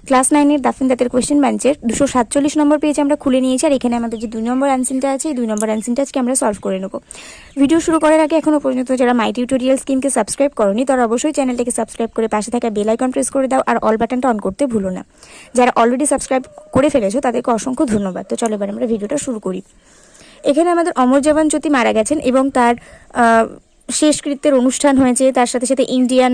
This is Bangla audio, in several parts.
ক্লাস 9-এর ডাফ এন্ড ডাটের কোয়েশ্চেন ব্যাংকের 247 নম্বর পেজ আমরা খুলে নিয়েছি। আর এখানে আমাদের যে 2 নম্বর অ্যানসারটা আছে, এই 2 নম্বর অ্যানসারটা আজকে আমরা সলভ করে নেব। ভিডিও শুরু করার আগে এখনো পর্যন্ত যারা মাই টিউটোরিয়াল স্কিমকে সাবস্ক্রাইব করোনি তারা অবশ্যই চ্যানেলটাকে সাবস্ক্রাইব করে পাশে থাকা বেল আইকন প্রেস করে দাও আর অল বাটনটা অন করতে ভুলো না। যারা অলরেডি সাবস্ক্রাইব করে ফেলেছো তাদেরকে অসংখ্য ধন্যবাদ। তো চলো এবার আমরা ভিডিওটা শুরু করি। এখানে আমাদের অমর জওয়ান জ্যোতি মারা গেছেন এবং তার শেষকৃত্যের অনুষ্ঠান হয়েছে, তার সাথে সাথে ইন্ডিয়ান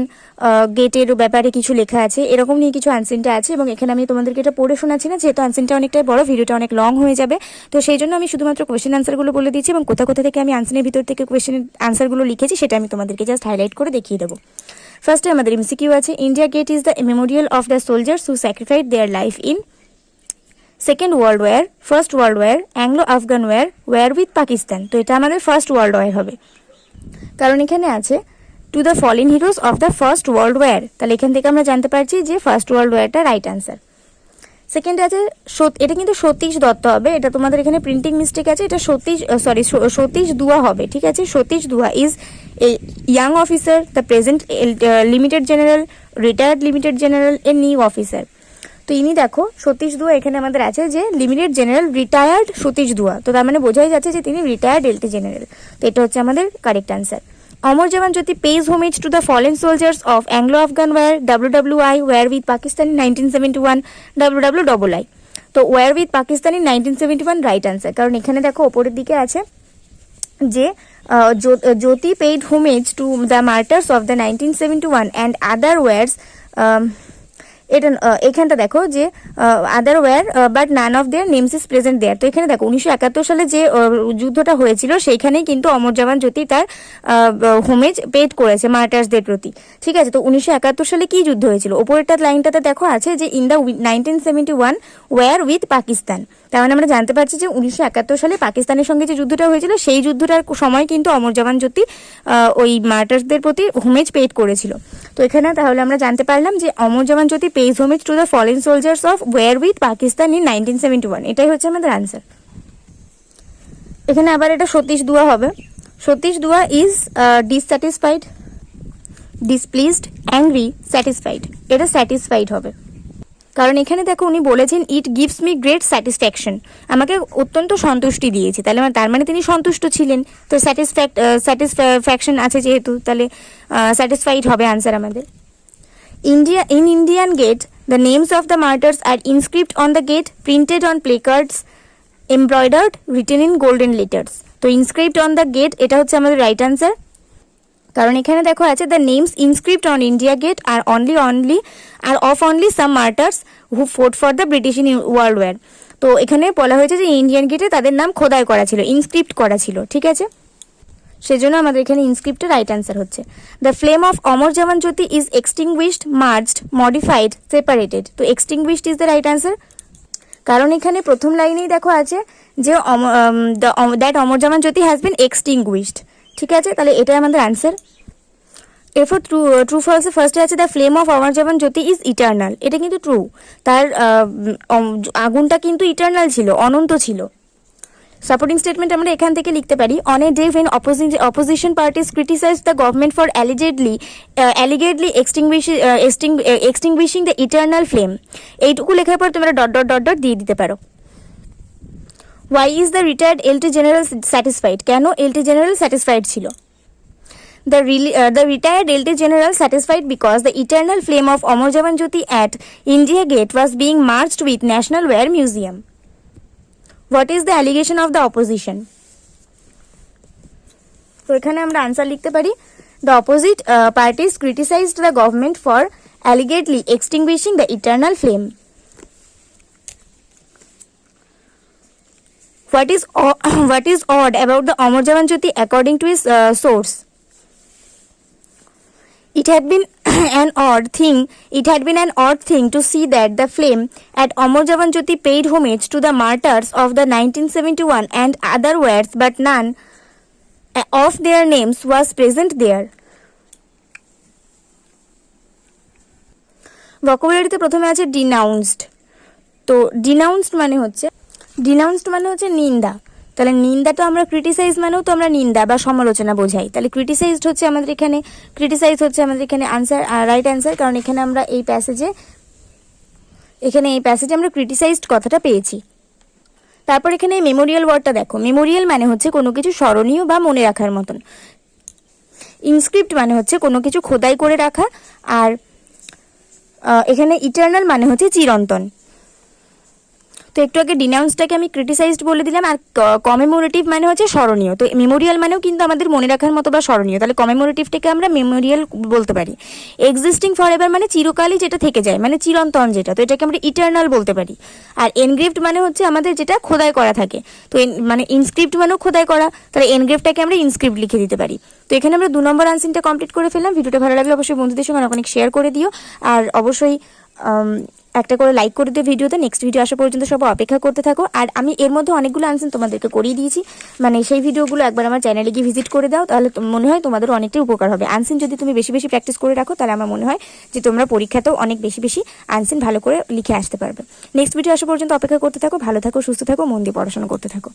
গেটের ব্যাপারে কিছু লেখা আছে, এরকম নিয়ে কিছু আনসিনটা আছে। এবং এখানে আমি তোমাদেরকে এটা পড়ে শোনাচ্ছি না, যেহেতু আনসিনটা অনেকটাই বড়, ভিডিওটা অনেক লং হয়ে যাবে। তো সেই জন্য আমি শুধুমাত্র কোয়েশ্চেন আনসারগুলো বলে দিচ্ছি এবং কোথা কোথা থেকে আমি আনসারের ভিতর থেকে কোয়েশ্চেন আনসারগুলো লিখেছি সেটা আমি তোমাদেরকে জাস্ট হাইলাইট করে দেখিয়ে দেবো। ফার্স্টে আমাদের এমসিকিউ আছে, India Gate is the memorial of the soldiers who sacrificed their life in second world war, first world war, Anglo Afghan war with Pakistan. তো এটা আমাদের ফার্স্ট ওয়ার্ল্ড ওয়ার হবে, কারণ এখানে আছে to the fallen heroes of the first world war. তাহলে এখান থেকে আমরা জানতে পারছি যে ফার্স্ট ওয়ার্ল্ড ওয়ারটা রাইট আনসার। সেকেন্ড আছে, এটা কিন্তু সতীশ দত্ত হবে, এটা তোমাদের এখানে প্রিন্টিং মিস্টেক আছে, এটা সতীশ দুয়া হবে, ঠিক আছে। সতীশ দুয়া is a young officer, the present limited general, retired limited general, a new officer. তো ইনি দেখো সতীশ দুয়া এখানে আমাদের আছে যে লিমিটেড জেনারেল রিটায়ার্ড সতীশ দুয়া, তো তার মানে বোঝাই যাচ্ছে যে তিনি রিটায়ার্ড এলটি জেনারেল। তো এটা হচ্ছে আমাদের correct answer. Amar Jawan Jyoti pays homage to the fallen soldiers of Anglo Afghan war, WWI, war with Pakistan in 1971, WWII। তো war with Pakistan in 1971 right answer, কারণ এখানে দেখো ওপরের দিকে আছে যে Jyoti paid homage to the martyrs of the 1971 and other wars. এটা এখানটা দেখো যে other war but none of their names is present there. তো এখানে দেখো 1971 সালে যে যুদ্ধটা হয়েছিল সেইখানেই কিন্তু অমর জওয়ান জ্যোতি তার হোমেজ পেড করেছে মার্টার্সদের প্রতি, ঠিক আছে। তো 1971 সালে কি যুদ্ধ হয়েছিল, ওপরেরটা লাইনটাতে দেখো আছে যে in the 1971 war with Pakistan. তার মানে আমরা জানতে পারছি যে 1971 সালে পাকিস্তানের সঙ্গে যে যুদ্ধটা হয়েছিল সেই যুদ্ধটার সময় কিন্তু অমর জওয়ান জ্যোতি ওই মার্টার্সদের প্রতি হোমেজ পেড করেছিল। তো এখানে তাহলে আমরা জানতে পারলাম যে Amar Jawan Jyoti pays homage to the fallen soldiers of war with Pakistan in 1971, এটাই হচ্ছে আমাদের আনসার। এখানে আবার এটা সতীশ দুয়া হবে। সতীশ দুয়া ইজ ডিসস্যাটিসফাইড, ডিসপ্লিজড, অ্যাংরি, স্যাটিসফাইড। এটা স্যাটিসফাইড হবে, কারণ এখানে দেখো উনি বলেছেন it gives me great satisfaction, আমাকে অত্যন্ত সন্তুষ্টি দিয়েছে, তাহলে তার মানে তিনি সন্তুষ্ট ছিলেন। তো স্যাটিসফ্যাকশন আছে যেহেতু, তাহলে স্যাটিসফাইড হবে আনসার আমাদের। Indian gate, the names of the martyrs are inscribed on the gate, printed on placards, embroidered, written in golden letters. তো inscribed on the gate এটা হচ্ছে আমাদের রাইট আনসার, কারণ এখানে দেখো আছে the names inscribed on India gate are of only some martyrs who fought for the British in World War. তো এখানে বলা হয়েছে যে ইন্ডিয়ান গেটে তাদের নাম খোদাই করা ছিল, ইনস্ক্রিপ্ট করা ছিল, ঠিক আছে। সেজন্য আমাদের এখানে ইনস্ক্রিপ্টের রাইট আনসার হচ্ছে the flame of Amar Jawan Jyoti is extinguished, merged, modified, separated. তো extinguished is the right answer, কারণ এখানে প্রথম লাইনেই দেখো আছে যে that Amar Jawan Jyoti has been extinguished, ঠিক আছে। তাহলে এটাই আমাদের আনসার। এরপর ট্রু ফলসে ফার্স্টে আছে the flame of Amar Jawan Jyoti is eternal, এটা কিন্তু ট্রু, তার আগুনটা কিন্তু ইটার্নাল ছিল, অনন্ত ছিল। সাপোর্টিং স্টেটমেন্ট আমরা এখান থেকে লিখতে পারি on a day when opposition parties criticized the government for allegedly extinguishing the eternal flame, এইটুকু লেখার পর তোমরা ডট ডট ডট ডট দিয়ে দিতে পারো। Why is the retired LT general satisfied? কেন LT general satisfied ছিল? The retired LT general satisfied because the eternal flame of Amar Jawan Jyoti at India Gate was being merged with National War Museum. What is the allegation of the opposition? তো এখানে আমরা আনসার লিখতে পারি the opposite parties criticized the government for allegedly extinguishing the eternal flame. What is odd about the Amar Jawan Jyoti according to his source? It had been an odd thing to see that the flame at Amar Jawan Jyoti paid homage to the martyrs of the 1971 and other wars, but none of their names was present there. ভোকাবুলারিতে প্রথমে আছে ডিনাউন্সড। তো ডিনাউন্সড মানে হচ্ছে নিন্দা। তাহলে নিন্দা তো আমরা ক্রিটিসাইজ মানেও তো আমরা নিন্দা বা সমালোচনা বোঝাই, তাহলে ক্রিটিসাইজ হচ্ছে আমাদের এখানে আনসার, রাইট অ্যান্সার, কারণ এখানে আমরা এই প্যাসেজে এখানে এই প্যাসেজে আমরা ক্রিটিসাইজড কথাটা পেয়েছি। তারপর এখানে মেমোরিয়াল ওয়ার্ডটা দেখো। মেমোরিয়াল মানে হচ্ছে কোনো কিছু স্মরণীয় বা মনে রাখার মতন। ইনস্ক্রিপ্ট মানে হচ্ছে কোনো কিছু খোদাই করে রাখা। আর এখানে ইটারনাল মানে হচ্ছে চিরন্তন। তো একটু আগে ডিনাউন্সটাকে আমি ক্রিটিসাইজড বলে দিলাম। আর কমেমোরেটিভ মানে হচ্ছে স্মরণীয়। তো মেমোরিয়াল মানেও কিন্তু আমাদের মনে রাখার মতো বা স্মরণীয়, তাহলে কমেমোরেটিভটাকে আমরা মেমোরিয়াল বলতে পারি। এক্সিস্টিং ফর এভার মানে চিরকালই যেটা থেকে যায়, মানে চিরন্তন যেটা, তো এটাকে আমরা ইটারনাল বলতে পারি। আর এনগ্রেভড মানে হচ্ছে আমাদের যেটা খোদাই করা থাকে। তো মানে ইনস্ক্রিপ্ট মানেও খোদাই করা, তাহলে এনগ্রেভটাকে আমরা ইনস্ক্রিপ্ট লিখে দিতে পারি। তো এখানে আমরা 2 নম্বর আনসারটা কমপ্লিট করে ফেললাম। ভিডিওটা ভালো লাগলে অবশ্যই বন্ধুদের সঙ্গে অনেক শেয়ার করে দিও। আর অবশ্যই একটা করে লাইক করে দিও ভিডিওতে। নেক্সট ভিডিও আসা পর্যন্ত সবাই অপেক্ষা করতে থাকো। আর আমি এর মধ্যে অনেকগুলো আনসার তোমাদেরকে করিয়ে দিয়েছি, মানে সেই ভিডিওগুলো একবার আমার চ্যানেলে গিয়ে ভিজিট করে দাও, তাহলে মনে হয় তোমাদেরও অনেকটাই উপকার হবে। আনসার যদি তুমি বেশি বেশি প্র্যাকটিস করে রাখো, তাহলে আমার মনে হয় যে তোমরা পরীক্ষাতেও অনেক বেশি বেশি আনসার ভালো করে লিখে আসতে পারবে। নেক্সট ভিডিও আসা পর্যন্ত অপেক্ষা করতে থাকো। ভালো থাকো, সুস্থ থাকো, মন দিয়ে পড়াশোনা করতে থাকো।